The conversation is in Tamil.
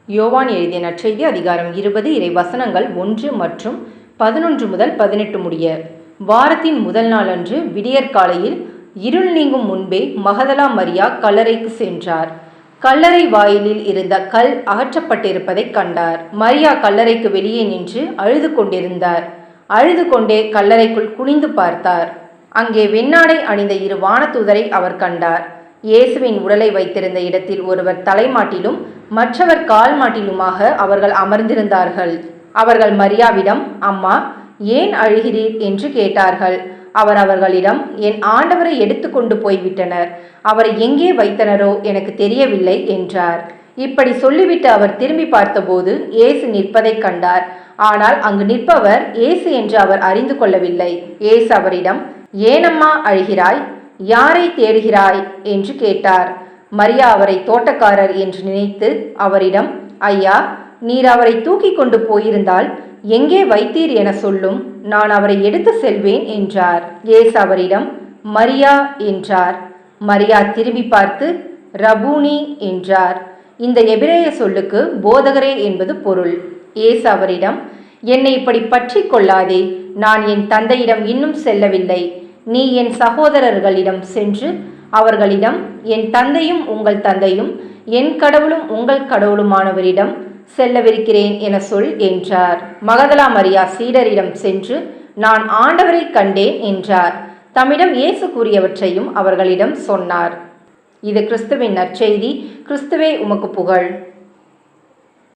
யோவான் எழுதிய நற்செய்தி அதிகாரம் 20 இறை வசனங்கள் 1 மற்றும் 11 முதல் 18 முடிய. வாரத்தின் முதல் நாள் அன்று விடியற்காலையில் இருள் நீங்கும் முன்பே மகதலா மரியா கல்லறைக்கு சென்றார். கல்லறை வாயிலில் இருந்த கல் அகற்றப்பட்டிருப்பதைக் கண்டார். மரியா கல்லறைக்கு வெளியே நின்று அழுது கொண்டிருந்தார். அழுது கொண்டே கல்லறைக்குள் குனிந்து பார்த்தார். அங்கே வெண்ணாடை அணிந்த 2 வானதூதரை அவர் கண்டார். இயேசுவின் உடலை வைத்திருந்த இடத்தில் ஒருவர் தலைமாட்டிலும் மற்றவர் கால் மாட்டிலுமாக அவர்கள் அமர்ந்திருந்தார்கள். அவர்கள் மரியாவிடம், அம்மா, ஏன் அழுகிறீர் என்று கேட்டார்கள். அவர் அவர்களிடம், என் ஆண்டவரை எடுத்து கொண்டு போய்விட்டனர். அவரை எங்கே வைத்தனரோ எனக்கு தெரியவில்லை என்றார். இப்படி சொல்லிவிட்டு அவர் திரும்பி பார்த்தபோது இயேசு நிற்பதைக் கண்டார். ஆனால் அங்கு நிற்பவர் இயேசு என்று அவர் அறிந்து கொள்ளவில்லை. இயேசு அவரிடம், ஏனம்மா அழுகிறாய்? யாரை தேடுகிறாய் என்று கேட்டார். மரியா அவரை தோட்டக்காரர் என்று நினைத்து அவரிடம், ஐயா, நீர் அவரை தூக்கி கொண்டு போயிருந்தால் எங்கே வைத்தீர் என சொல்லும், நான் அவரை எடுத்து செல்வேன் என்றார். இயேசு அவரிடம், மரியா என்றார். மரியா திரும்பி பார்த்து ரபூனி என்றார். இந்த எபிரேய சொல்லுக்கு போதகரே என்பது பொருள். இயேசு அவரிடம், என்னை இப்படி பற்றி கொள்ளாதே, நான் என் தந்தையிடம் இன்னும் செல்லவில்லை. நீ என் சகோதரர்களிடம் சென்று அவர்களிடம், என் தந்தையும் உங்கள் தந்தையும் என் கடவுளும் உங்கள் கடவுளுமானவரிடம் செல்லவிருக்கிறேன் என சொல் என்றார். மகதலா மரியா சீடரிடம் சென்று, நான் ஆண்டவரை கண்டேன் என்றார். தம்மிடம் இயேசு கூறியவற்றையும் அவர்களிடம் சொன்னார். இது கிறிஸ்துவின் நற்செய்தி. கிறிஸ்துவே உமக்கு புகழ்.